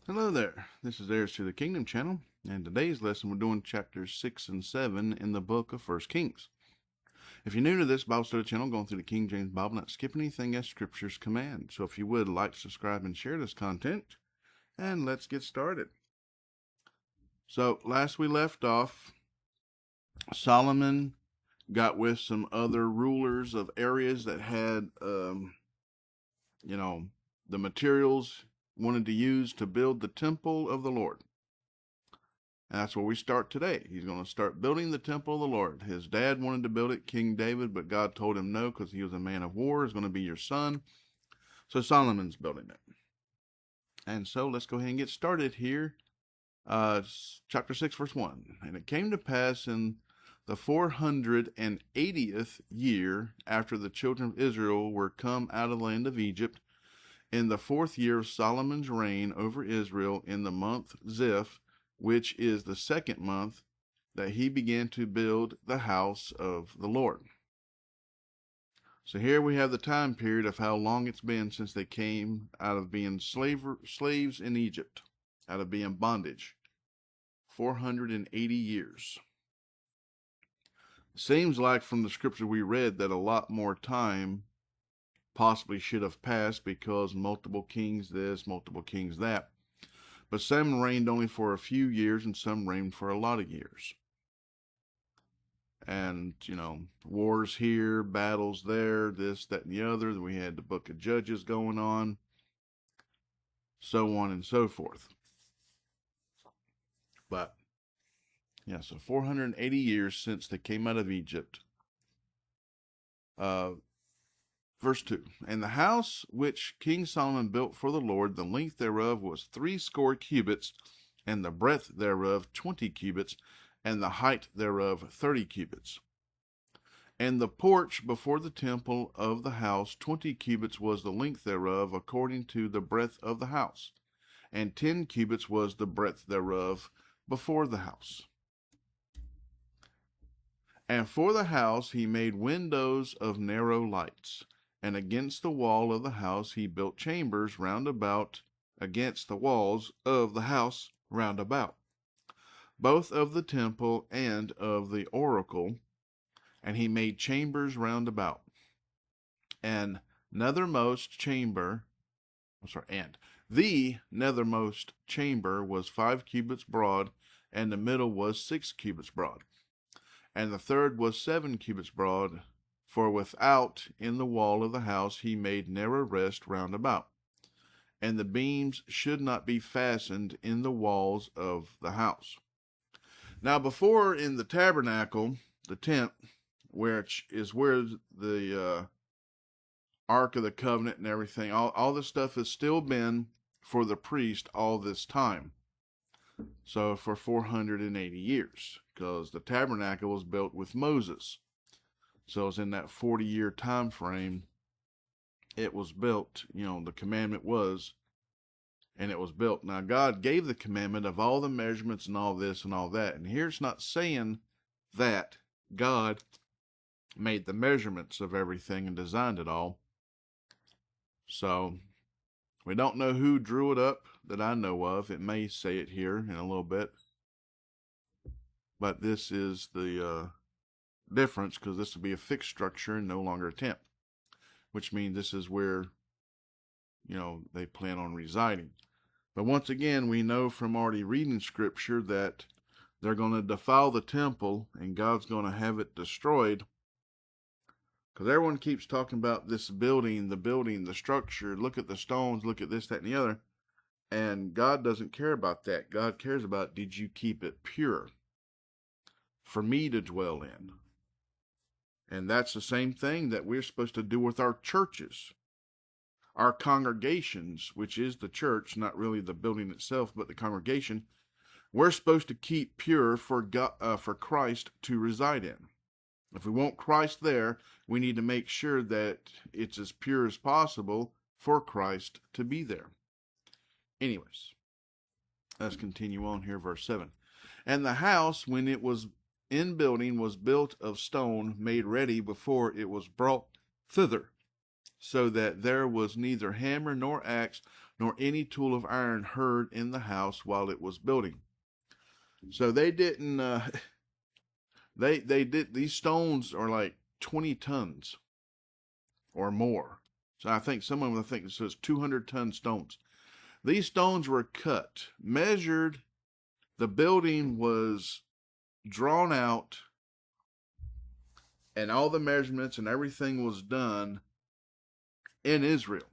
Hello there, this is Heirs to the Kingdom channel, and today's lesson we're doing chapters 6 and 7 in the book of 1 Kings. If you're new to this Bible study channel, going through the King James Bible, not skip anything as Scripture's command. So if you would, like, subscribe, and share this content, and let's get started. So last we left off, Solomon got with some other rulers of areas that had, the materials wanted to use to build the temple of the Lord. And that's where we start today. He's going to start building the temple of the Lord. His dad wanted to build it, King David, but God told him no because he was a man of war. It's going to be your son. So Solomon's building it. And so let's go ahead and get started here. Chapter 6, verse 1. And it came to pass in the 480th year after the children of Israel were come out of the land of Egypt, in the 4th year of Solomon's reign over Israel, in the month Ziph, which is the 2nd month, that he began to build the house of the Lord. So here we have the time period of how long it's been since they came out of being slaves in Egypt, out of being bondage. 480 years. It seems like from the scripture we read that a lot more time possibly should have passed because multiple kings this, multiple kings that. But some reigned only for a few years and some reigned for a lot of years. And, wars here, battles there, this, that, and the other. We had the book of Judges going on, so on and so forth. But, so 480 years since they came out of Egypt. Verse 2, And the house which King Solomon built for the Lord, the length thereof was 80 cubits, and the breadth thereof 20 cubits, and the height thereof 30 cubits. And the porch before the temple of the house 20 cubits was the length thereof, according to the breadth of the house, and 10 cubits was the breadth thereof before the house. And for the house he made windows of narrow lights. And against the wall of the house he built chambers round about against the walls of the house round about, both of the temple and of the oracle. And he made chambers round about. And the nethermost chamber was 5 cubits broad, and the middle was 6 cubits broad. And the third was 7 cubits broad. For without in the wall of the house he made narrow rest round about, and the beams should not be fastened in the walls of the house. Now before in the tabernacle, the tent, which is where the Ark of the Covenant and everything, all this stuff has still been for the priest all this time. So for 480 years, because the tabernacle was built with Moses. So it's in that 40-year time frame it was built, the commandment was, and it was built. Now, God gave the commandment of all the measurements and all this and all that. And here's not saying that God made the measurements of everything and designed it all. So we don't know who drew it up that I know of. It may say it here in a little bit. But this is the difference, because this will be a fixed structure and no longer a tent, which means this is where they plan on residing. But once again, we know from already reading scripture that they're going to defile the temple and God's going to have it destroyed, because everyone keeps talking about this building, the structure, look at the stones, look at this, that, and the other, and God doesn't care about that. God cares about, did you keep it pure for me to dwell in? And that's the same thing that we're supposed to do with our churches, our congregations, which is the church, not really the building itself, but the congregation. We're supposed to keep pure for Christ to reside in. If we want Christ there, we need to make sure that it's as pure as possible for Christ to be there. Anyways, let's continue on here, verse 7. And the house, when it was in building, was built of stone made ready before it was brought thither, so that there was neither hammer nor axe nor any tool of iron heard in the house while it was building. So they didn't. They did. These stones are like 20 tons or more. So I think some of them, I think it says 200-ton stones. These stones were cut, measured. The building was drawn out, and all the measurements and everything was done in Israel.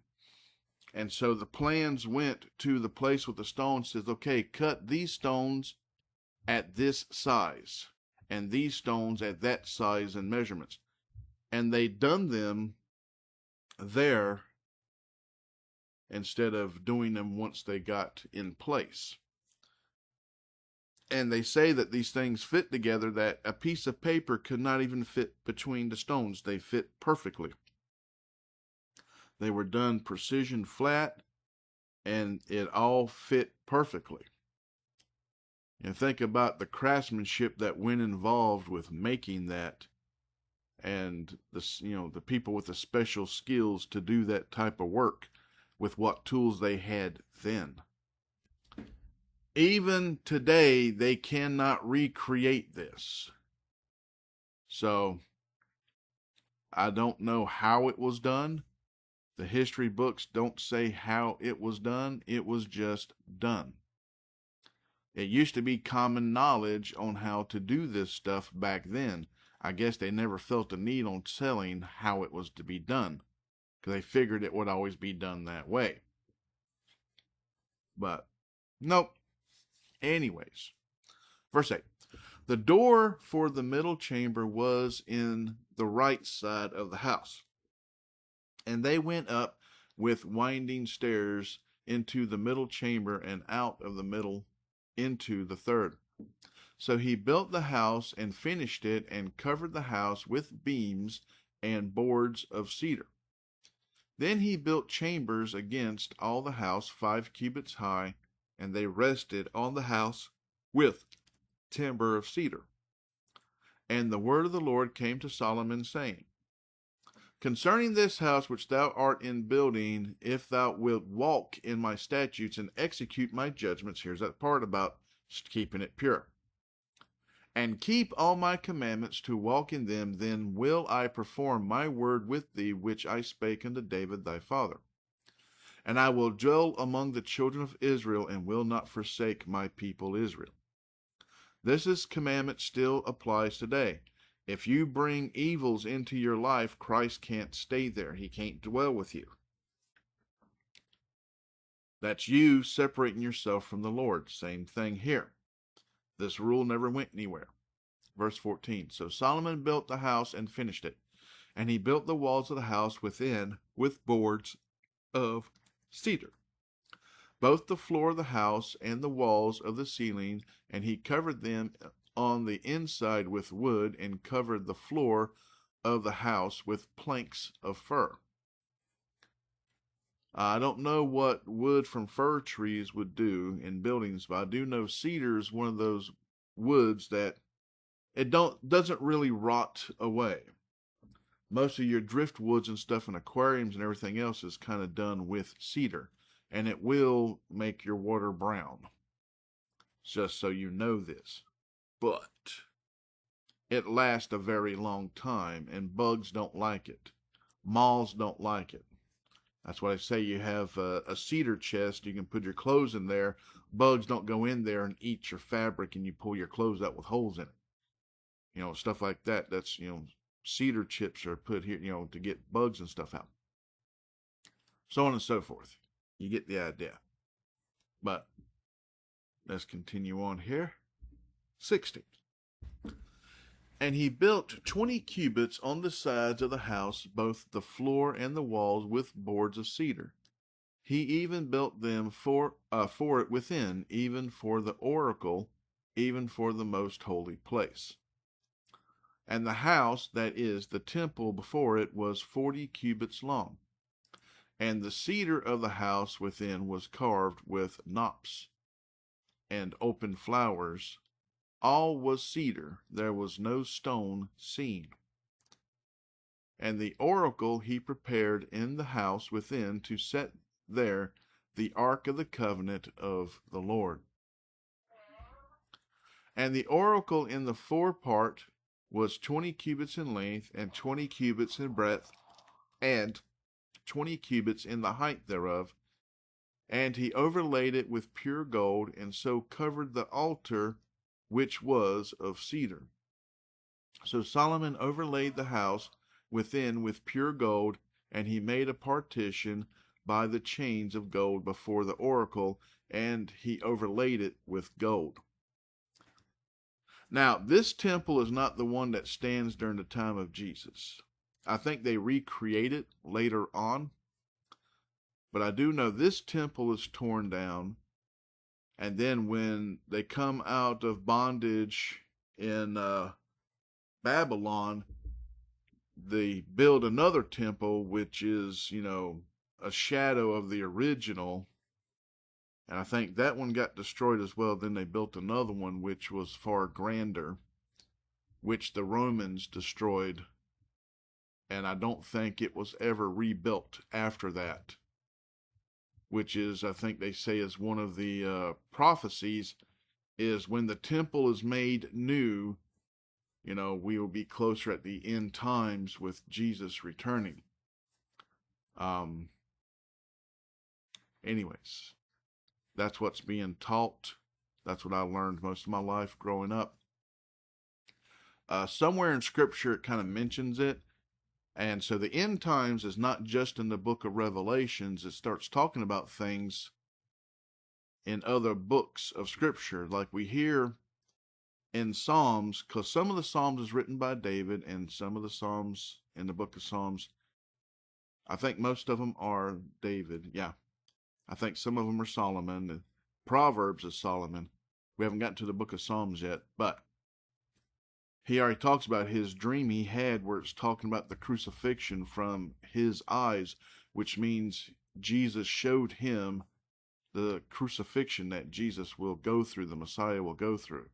And so the plans went to the place with the stones, says, okay, cut these stones at this size and these stones at that size and measurements. And they done them there instead of doing them once they got in place. And they say that these things fit together, that a piece of paper could not even fit between the stones. They fit perfectly. They were done precision flat, and it all fit perfectly. And think about the craftsmanship that went involved with making that, and the people with the special skills to do that type of work with what tools they had then. Even today, they cannot recreate this. So I don't know how it was done. The history books don't say how it was done. It was just done. It used to be common knowledge on how to do this stuff back then. I guess they never felt the need on telling how it was to be done, because they figured it would always be done that way. But nope. Anyways, verse 8. The door for the middle chamber was in the right side of the house, and they went up with winding stairs into the middle chamber and out of the middle into the third. So he built the house and finished it and covered the house with beams and boards of cedar. Then he built chambers against all the house 5 cubits high, and they rested on the house with timber of cedar. And the word of the Lord came to Solomon, saying, Concerning this house which thou art in building, if thou wilt walk in my statutes and execute my judgments, here's that part about keeping it pure, and keep all my commandments to walk in them, then will I perform my word with thee, which I spake unto David thy father. And I will dwell among the children of Israel, and will not forsake my people Israel. This commandment still applies today. If you bring evils into your life, Christ can't stay there. He can't dwell with you. That's you separating yourself from the Lord. Same thing here. This rule never went anywhere. Verse 14. So Solomon built the house and finished it. And he built the walls of the house within with boards of cedar, both the floor of the house and the walls of the ceiling, and he covered them on the inside with wood, and covered the floor of the house with planks of fir. I don't know what wood from fir trees would do in buildings, but I do know cedar is one of those woods that it doesn't really rot away. Most of your driftwoods and stuff in aquariums and everything else is kind of done with cedar, and it will make your water brown. Just so you know this. But it lasts a very long time, and bugs don't like it. Moths don't like it. That's why I say you have a cedar chest. You can put your clothes in there. Bugs don't go in there and eat your fabric, and you pull your clothes out with holes in it. Stuff like that. That's, cedar chips are put here, to get bugs and stuff out. So on and so forth. You get the idea. But let's continue on here. 16. And he built 20 cubits on the sides of the house, both the floor and the walls, with boards of cedar. He even built them for it within, even for the oracle, even for the most holy place. And the house, that is, the temple before it, was 40 cubits long. And the cedar of the house within was carved with knops and open flowers. All was cedar, there was no stone seen. And the oracle he prepared in the house within to set there the ark of the covenant of the Lord. And the oracle in the forepart was 20 cubits in length, and 20 cubits in breadth, and 20 cubits in the height thereof. And he overlaid it with pure gold, and so covered the altar, which was of cedar. So Solomon overlaid the house within with pure gold, and he made a partition by the chains of gold before the oracle, and he overlaid it with gold. Now, this temple is not the one that stands during the time of Jesus. I think they recreate it later on. But I do know this temple is torn down. And then when they come out of bondage in Babylon, they build another temple, which is, a shadow of the original. And I think that one got destroyed as well. Then they built another one, which was far grander, which the Romans destroyed. And I don't think it was ever rebuilt after that, which is, I think they say, is one of the prophecies, is when the temple is made new, we will be closer at the end times with Jesus returning. Anyways, that's what's being taught. That's what I learned most of my life growing up. Somewhere in Scripture it kind of mentions it. And so the end times is not just in the book of Revelations. It starts talking about things in other books of Scripture, like we hear in Psalms, because some of the Psalms is written by David, and some of the Psalms in the book of Psalms, I think most of them are David. Yeah, I think some of them are Solomon. The Proverbs is Solomon. We haven't gotten to the book of Psalms yet, but he already talks about his dream he had where it's talking about the crucifixion from his eyes, which means Jesus showed him the crucifixion that Jesus will go through, the Messiah will go through.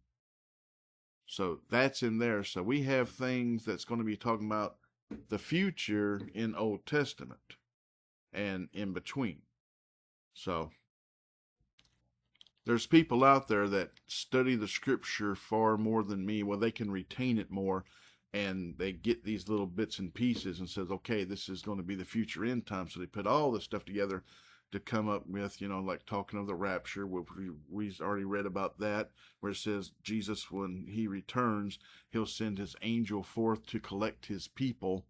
So that's in there. So we have things that's going to be talking about the future in Old Testament and in between. So there's people out there that study the Scripture far more than me. Well, they can retain it more, and they get these little bits and pieces and says, okay, this is going to be the future end time. So they put all this stuff together to come up with, like talking of the rapture. We've already read about that, where it says Jesus, when he returns, he'll send his angel forth to collect his people.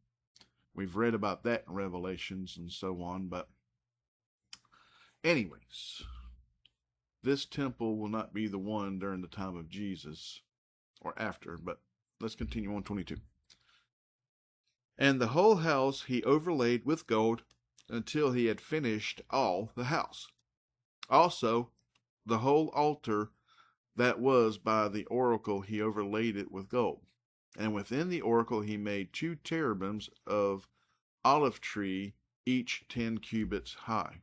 We've read about that in Revelations and so on. But anyways, this temple will not be the one during the time of Jesus or after, but let's continue on 22. And the whole house he overlaid with gold until he had finished all the house. Also, the whole altar that was by the oracle he overlaid it with gold. And within the oracle he made 2 cherubims of olive tree, each 10 cubits high.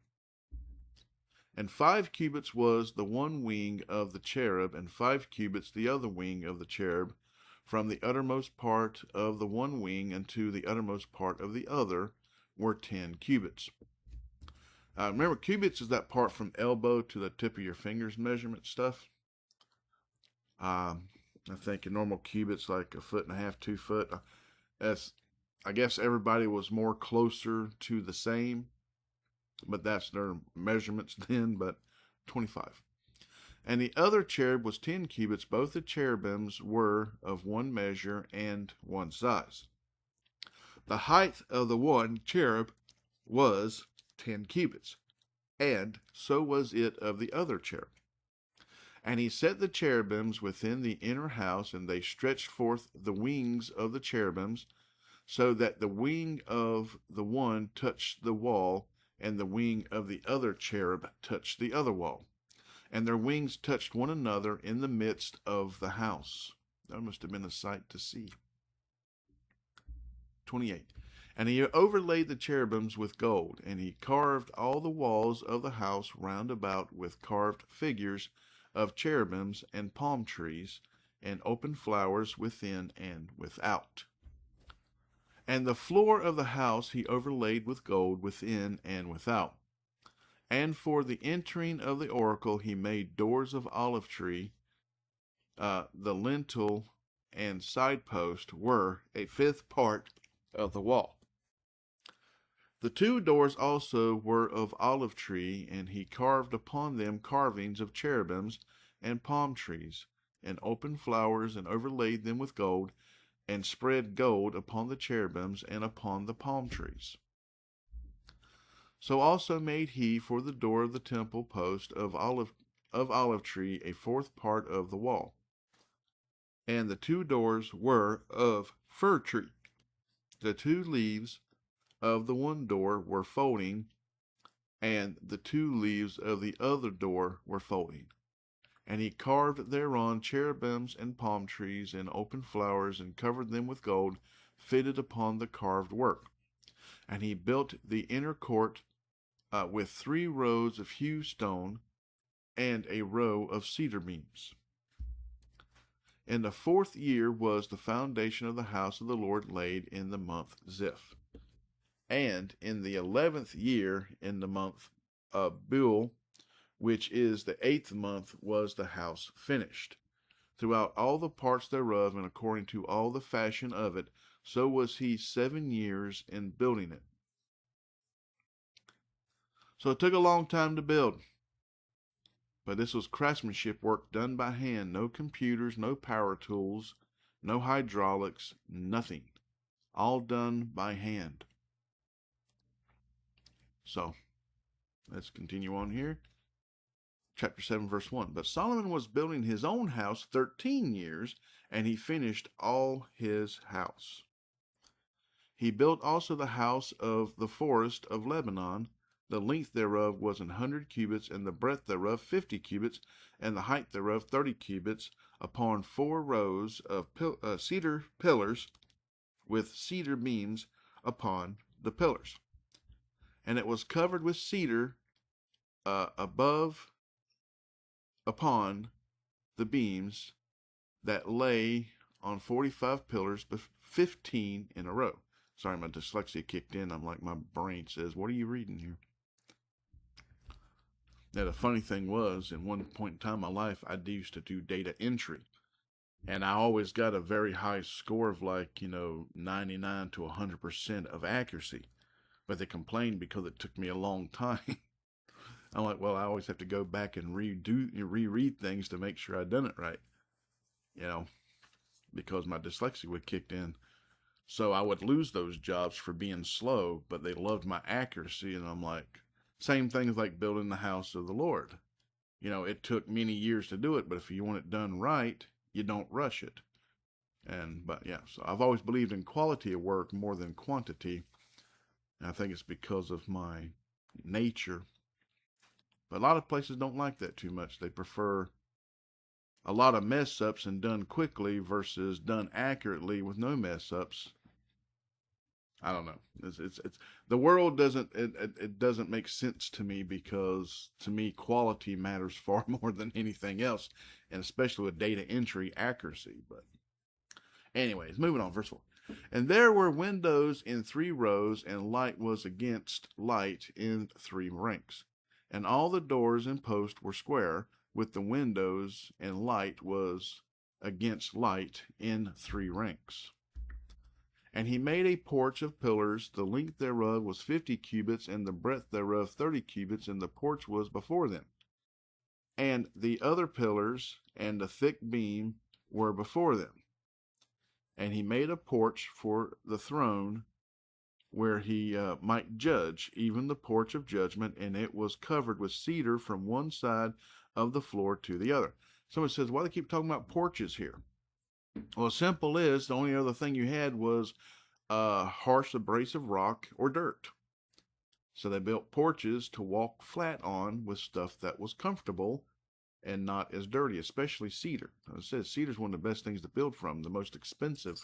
And 5 cubits was the one wing of the cherub, and 5 cubits the other wing of the cherub, from the uttermost part of the one wing unto the uttermost part of the other were 10 cubits. Remember, cubits is that part from elbow to the tip of your fingers measurement stuff. I think a normal cubit's like 1.5 feet, 2 foot. I guess everybody was more closer to the same, but that's their measurements then, but 25. And the other cherub was 10 cubits. Both the cherubims were of one measure and one size. The height of the one cherub was 10 cubits, and so was it of the other cherub. And he set the cherubims within the inner house, and they stretched forth the wings of the cherubims, so that the wing of the one touched the wall, and the wing of the other cherub touched the other wall. And their wings touched one another in the midst of the house. That must have been a sight to see. 28. And he overlaid the cherubims with gold, and he carved all the walls of the house round about with carved figures of cherubims and palm trees, and open flowers within and without. And the floor of the house he overlaid with gold within and without. And for the entering of the oracle, he made doors of olive tree. The lintel and side post were a fifth part of the wall. The two doors also were of olive tree, and he carved upon them carvings of cherubims and palm trees, and open flowers, and overlaid them with gold, and spread gold upon the cherubims and upon the palm trees. So also made he for the door of the temple post of olive tree a fourth part of the wall. And the two doors were of fir tree. The two leaves of the one door were folding, and the two leaves of the other door were folding. And he carved thereon cherubims and palm trees and open flowers, and covered them with gold fitted upon the carved work. And he built the inner court with 3 rows of hew stone and a row of cedar beams. In the 4th year was the foundation of the house of the Lord laid in the month Ziph. And in the 11th year, in the month Bul, which is the 8th month, was the house finished. Throughout all the parts thereof, and according to all the fashion of it, so was he 7 years in building it. So it took a long time to build. But this was craftsmanship work done by hand. No computers, no power tools, no hydraulics, nothing. All done by hand. So, let's continue on here. Chapter 7, verse 1. But Solomon was building his own house 13 years, and he finished all his house. He built also the house of the forest of Lebanon. The length thereof was 100 cubits, and the breadth thereof 50 cubits, and the height thereof 30 cubits, upon 4 rows of cedar pillars, with cedar beams upon the pillars. And it was covered with cedar above upon the beams that lay on 45 pillars, but 15 in a row. Sorry, my dyslexia kicked in. I'm like, my brain says, what are you reading here? Now, the funny thing was, in one point in time in my life, I used to do data entry. And I always got a very high score of 99 to 100% of accuracy. But they complained because it took me a long time. I'm like, well, I always have to go back and reread things to make sure I done it right. Because my dyslexia would kicked in. So I would lose those jobs for being slow, but they loved my accuracy. And I'm like, same things like building the house of the Lord. It took many years to do it, but if you want it done right, you don't rush it. So I've always believed in quality of work more than quantity. And I think it's because of my nature. But a lot of places don't like that too much. They prefer a lot of mess ups and done quickly versus done accurately with no mess ups. I don't know. It's the world doesn't make sense to me, because to me quality matters far more than anything else, and especially with data entry accuracy. But anyways, moving on, verse 4. And there were windows in 3 rows, and light was against light in 3 ranks. And all the doors and posts were square, with the windows, and light was against light in 3 ranks. And he made a porch of pillars. The length thereof was 50 cubits, and the breadth thereof 30 cubits, and the porch was before them. And the other pillars and the thick beam were before them. And he made a porch for the throne, where he might judge, even the porch of judgment, and it was covered with cedar from one side of the floor to the other. Someone says, why do they keep talking about porches here? Well, simple is, the only other thing you had was harsh abrasive rock or dirt. So they built porches to walk flat on with stuff that was comfortable and not as dirty, especially cedar. As I said, cedar is one of the best things to build from, the most expensive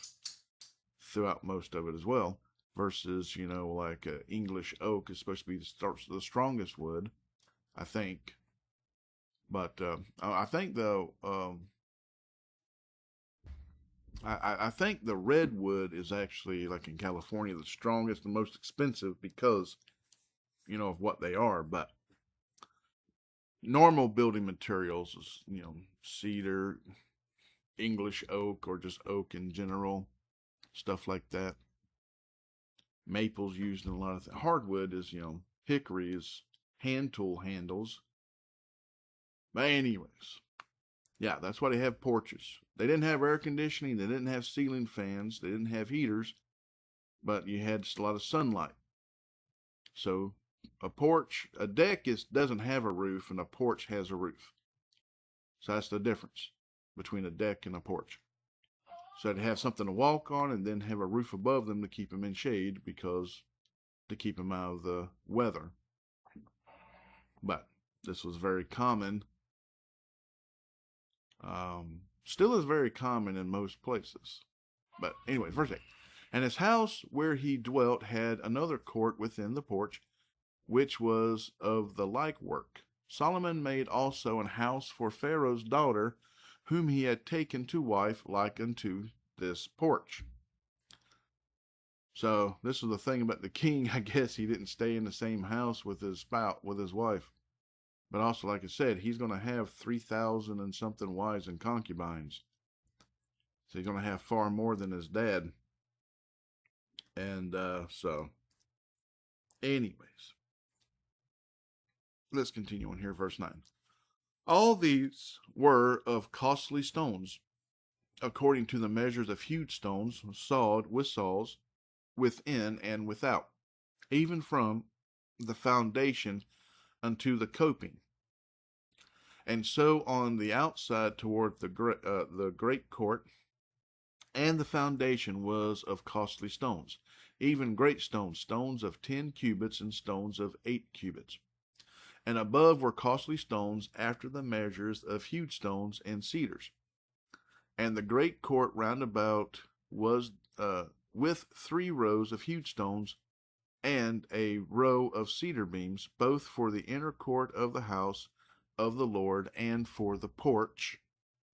throughout most of it as well, versus, English oak is supposed to be the strongest wood, I think. But I think, though, I think the redwood is actually, like in California, the strongest and most expensive because, of what they are. But normal building materials is, cedar, English oak, or just oak in general, stuff like that. Maple's used in a lot of things. Hardwood is, hickory is hand tool handles. But anyways, yeah, that's why they have porches. They didn't have air conditioning. They didn't have ceiling fans. They didn't have heaters, but you had just a lot of sunlight. So a deck doesn't have a roof, and a porch has a roof. So that's the difference between a deck and a porch. So to have something to walk on and then have a roof above them to keep them in shade, to keep them out of the weather. But this was very common. Still is very common in most places. But anyway, verse 8. And his house where he dwelt had another court within the porch, which was of the like work. Solomon made also an house for Pharaoh's daughter, whom he had taken to wife, like unto this porch. So this was the thing about the king. I guess he didn't stay in the same house with his wife. But also, like I said, he's going to have 3,000 and something wives and concubines. So he's going to have far more than his dad. And anyways, let's continue on here, verse 9. All these were of costly stones, according to the measures of hewed stones, sawed with saws, within and without, even from the foundation unto the coping. And so on the outside toward the great court, and the foundation was of costly stones, even great stones, stones of 10 cubits and stones of 8 cubits. And above were costly stones after the measures of hewed stones and cedars. And the great court round about was with 3 rows of hewed stones and a row of cedar beams, both for the inner court of the house of the Lord and for the porch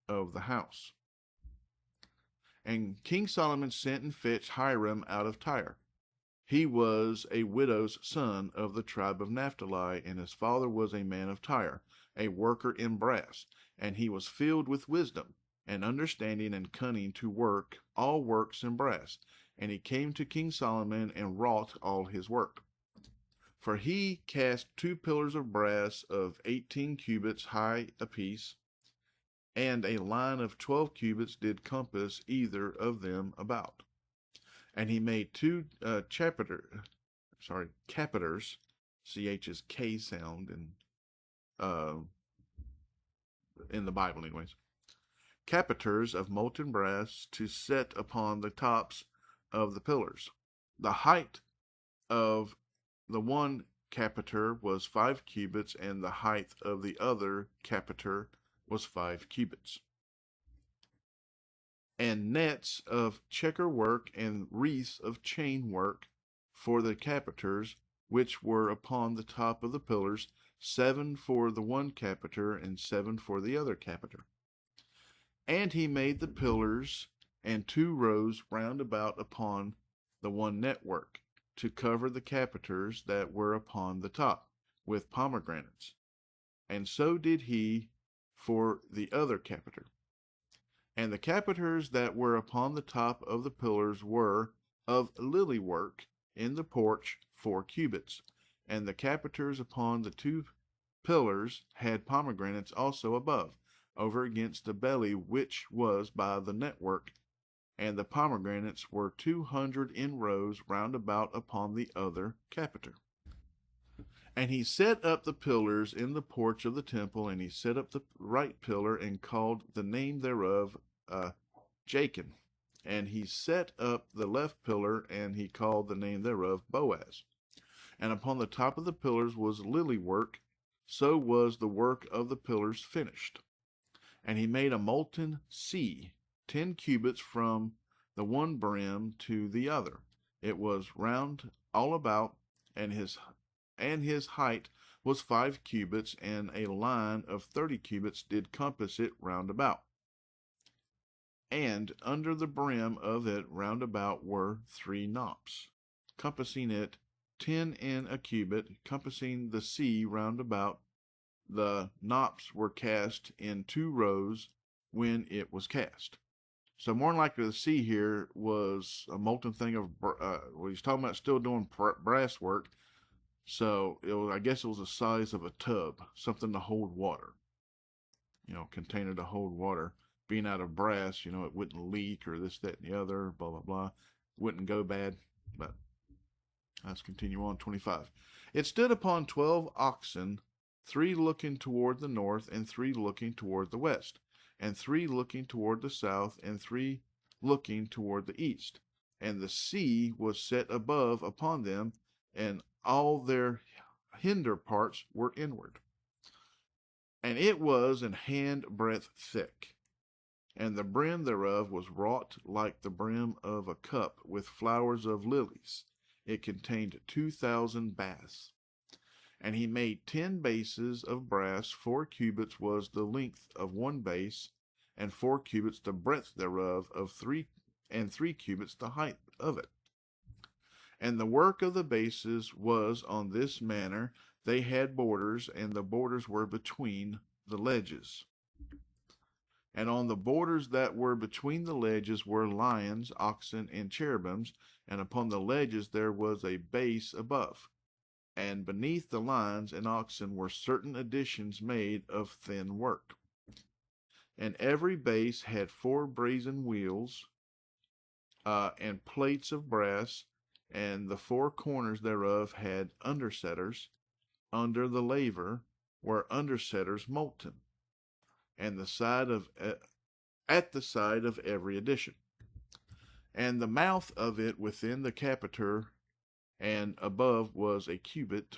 of the house. And King Solomon sent and fetched Hiram out of Tyre. He was a widow's son of the tribe of Naphtali, and his father was a man of Tyre, a worker in brass, and he was filled with wisdom and understanding and cunning to work all works in brass. And he came to King Solomon and wrought all his work. For he cast 2 pillars of brass of 18 cubits high apiece, and a line of 12 cubits did compass either of them about. And he made 2 capiters, CH is K sound in the Bible anyways, capiters of molten brass to set upon the tops of the pillars. The height of the one capiter was 5 cubits, and the height of the other capiter was 5 cubits. And nets of checker work and wreaths of chain work for the capiters, which were upon the top of the pillars, 7 for the one capiter and 7 for the other capiter. And he made the pillars and 2 rows round about upon the one network, to cover the capiters that were upon the top, with pomegranates. And so did he for the other capiter. And the capiters that were upon the top of the pillars were of lily work in the porch 4 cubits. And the capiters upon the 2 pillars had pomegranates also above, over against the belly which was by the network. And the pomegranates were 200 in rows round about upon the other capiter. And he set up the pillars in the porch of the temple, and he set up the right pillar and called the name thereof Jachin. And he set up the left pillar, and he called the name thereof Boaz. And upon the top of the pillars was lily work, so was the work of the pillars finished. And he made a molten sea, 10 cubits from the one brim to the other. It was round all about, and his height was 5 cubits, and a line of 30 cubits did compass it round about. And under the brim of it round about were 3 knops, compassing it 10 in a cubit, compassing the sea round about the knops were cast in 2 rows when it was cast. So more than likely the sea here was a molten thing of, well, he's talking about still doing brass work. So I guess it was the size of a tub, something to hold water, container to hold water. Being out of brass, it wouldn't leak or this, that, and the other, blah, blah, blah. Wouldn't go bad, but let's continue on. 25. It stood upon 12 oxen, 3 looking toward the north, and 3 looking toward the west, and 3 looking toward the south, and 3 looking toward the east. And the sea was set above upon them, and all their hinder parts were inward. And it was an handbreadth thick, and the brim thereof was wrought like the brim of a cup with flowers of lilies. It contained 2,000 baths. And he made 10 bases of brass. 4 cubits was the length of one base, and 4 cubits the breadth thereof, and 3 cubits the height of it. And the work of the bases was on this manner. They had borders, and the borders were between the ledges. And on the borders that were between the ledges were lions, oxen, and cherubims, and upon the ledges there was a base above. And beneath the lions and oxen were certain additions made of thin work. And every base had 4 brazen wheels, and plates of brass, and the 4 corners thereof had undersetters. Under the laver were undersetters molten, and at the side of every addition. And the mouth of it within the capiter and above was a cubit,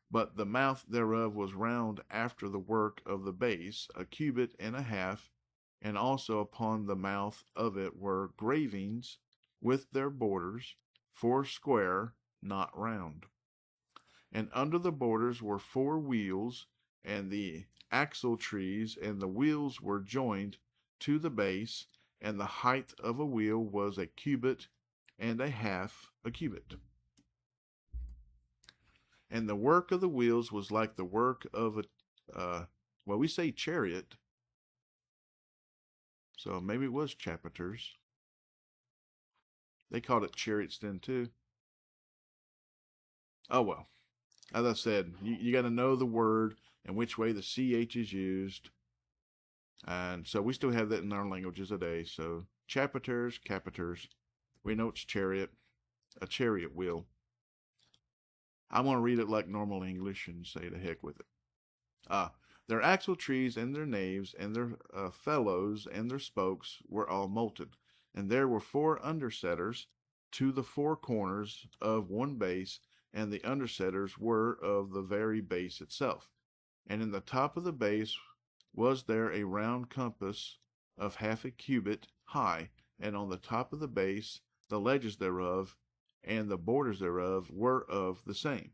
but the mouth thereof was round after the work of the base, a cubit and a half, and also upon the mouth of it were gravings with their borders, 4 square, not round. And under the borders were 4 wheels, and the axle trees, and the wheels were joined to the base, and the height of a wheel was a cubit and a half a cubit. And the work of the wheels was like the work of we say chariot, so maybe it was chapiters. They called it chariots then too. Oh well. As I said, you got to know the word and which way the CH is used. And so we still have that in our languages today. So chapiters, capiters. We know it's chariot, a chariot wheel. I'm going to read it like normal English and say to heck with it. Their axle trees and their naves and their felloes and their spokes were all molten. And there were 4 undersetters to the 4 corners of one base, and the undersetters were of the very base itself. And in the top of the base was there a round compass of half a cubit high, and on the top of the base the ledges thereof and the borders thereof were of the same.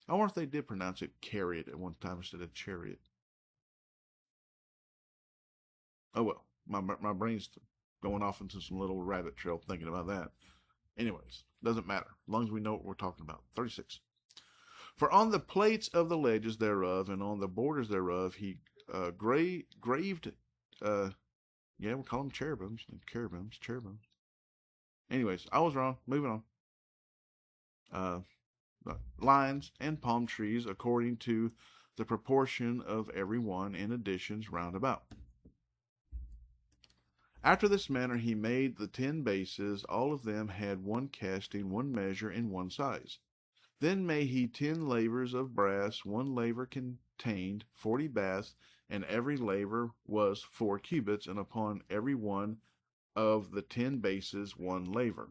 I wonder if they did pronounce it chariot at one time instead of chariot. Oh well, my brain's going off into some little rabbit trail thinking about that. Anyways, doesn't matter, as long as we know what we're talking about. 36. For on the plates of the ledges thereof and on the borders thereof he graved, we call them cherubims. Anyways, I was wrong. Moving on. Lines and palm trees according to the proportion of every one, in additions round about. After this manner he made the 10 bases. All of them had 1 casting, 1 measure, and 1 size. Then made he 10 lavers of brass. 1 laver contained 40 baths, and every laver was 4 cubits, and upon every one of the 10 bases 1 laver.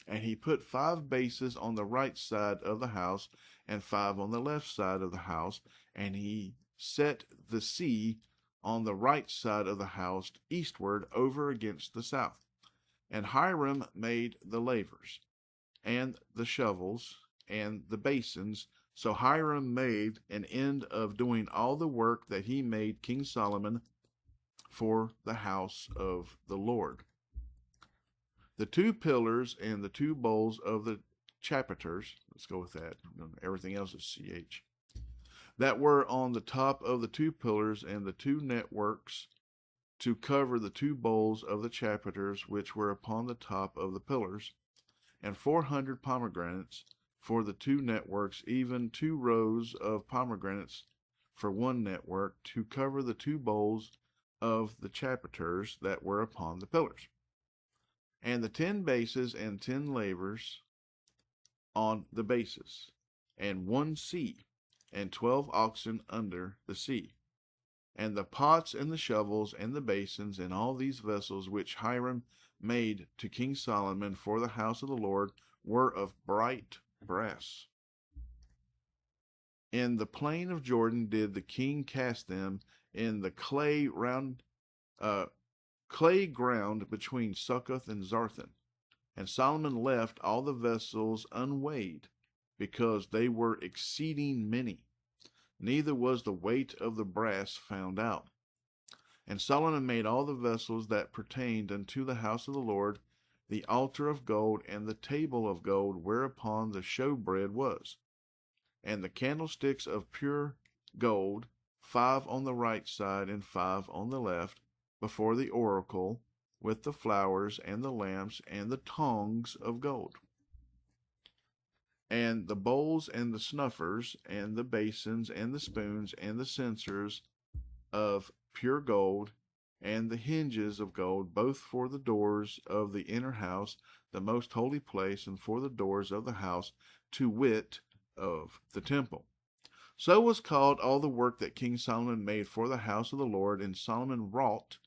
And he put 5 bases on the right side of the house, and 5 on the left side of the house, and he set the sea on the right side of the house eastward over against the south. And Hiram made the lavers, and the shovels, and the basins. So Hiram made an end of doing all the work that he made King Solomon for the house of the Lord. The 2 pillars and the 2 bowls of the chapiters, let's go with that, everything else is CH. that were on the top of the 2 pillars, and the 2 networks to cover the 2 bowls of the chapiters which were upon the top of the pillars, and 400 pomegranates for the 2 networks, even 2 rows of pomegranates for 1 network to cover the 2 bowls of the chapiters that were upon the pillars, and the 10 bases and 10 lavers on the bases, and 1 sea, and 12 oxen under the sea, and the pots and the shovels and the basins and all these vessels which Hiram made to King Solomon for the house of the Lord were of bright brass. In the plain of Jordan did the king cast them in the clay ground between Succoth and Zarthan. And Solomon left all the vessels unweighed, because they were exceeding many. Neither was the weight of the brass found out. And Solomon made all the vessels that pertained unto the house of the Lord, the altar of gold, and the table of gold whereupon the showbread was, and the candlesticks of pure gold, 5 on the right side and 5 on the left, before the oracle, with the flowers and the lamps and the tongs of gold, and the bowls and the snuffers and the basins and the spoons and the censers of pure gold, and the hinges of gold, both for the doors of the inner house, the most holy place, and for the doors of the house, to wit, of the temple. So was called all the work that King Solomon made for the house of the Lord, and Solomon brought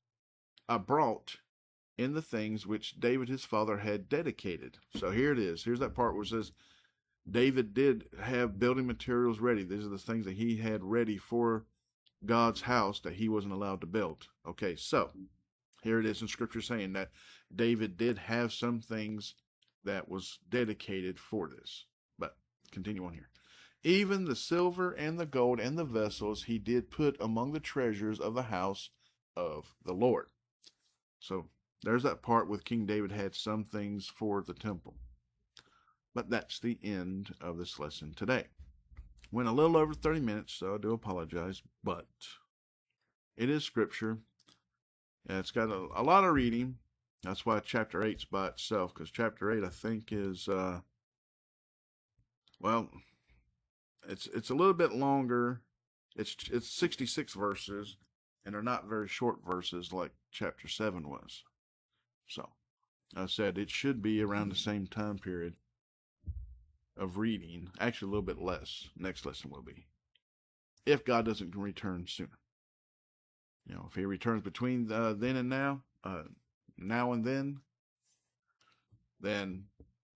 in the things which David his father had dedicated. So here it is. Here's that part where it says David did have building materials ready. These are the things that he had ready for God's house that he wasn't allowed to build. Okay, so here it is in Scripture saying that David did have some things that was dedicated for this. But continue on here. Even the silver and the gold and the vessels he did put among the treasures of the house of the Lord. So there's that part with King David had some things for the temple. But that's the end of this lesson today. Went a little over 30 minutes, so I do apologize, but it is Scripture. And it's got a lot of reading. That's why chapter 8's by itself, because chapter 8, I think, is, well, it's a little bit longer. It's 66 verses, and they're not very short verses like chapter 7 was. So, I said it should be around the same time period of reading. Actually, a little bit less. Next lesson will be, if God doesn't return sooner. You know, if he returns between then and now, now and then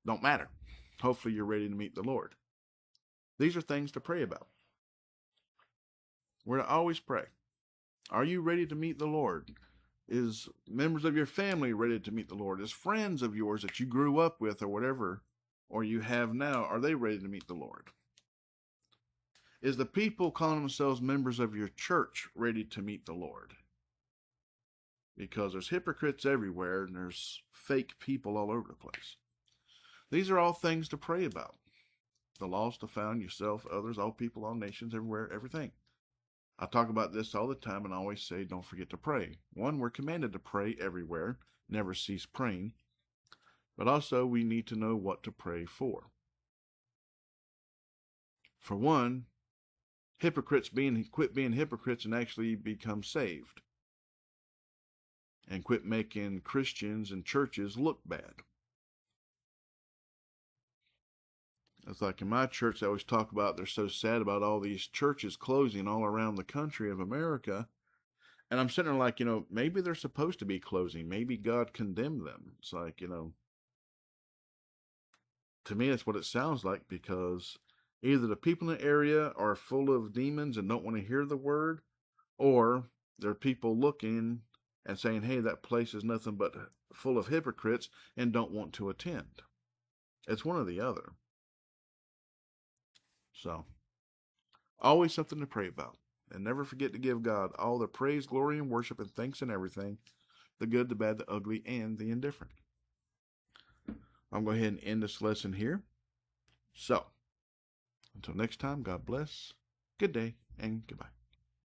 don't matter. Hopefully you're ready to meet the Lord. These are things to pray about. We're to always pray. Are you ready to meet the Lord? Is members of your family ready to meet the Lord? Is friends of yours that you grew up with or whatever, or you have now, are they ready to meet the Lord? Is the people calling themselves members of your church ready to meet the Lord? Because there's hypocrites everywhere and there's fake people all over the place. These are all things to pray about. The lost, the found, yourself, others, all people, all nations, everywhere, everything. I talk about this all the time and I always say, don't forget to pray. One, we're commanded to pray everywhere, never cease praying. But also, we need to know what to pray for. For one, quit being hypocrites and actually become saved. And quit making Christians and churches look bad. It's like in my church, I always talk about they're so sad about all these churches closing all around the country of America. And I'm sitting there like, maybe they're supposed to be closing. Maybe God condemned them. It's like, to me, that's what it sounds like, because either the people in the area are full of demons and don't want to hear the word, or there are people looking and saying, hey, that place is nothing but full of hypocrites and don't want to attend. It's one or the other. So, always something to pray about. And never forget to give God all the praise, glory, and worship and thanks and everything, the good, the bad, the ugly, and the indifferent. I'm going to go ahead and end this lesson here. So, until next time, God bless Good day and goodbye.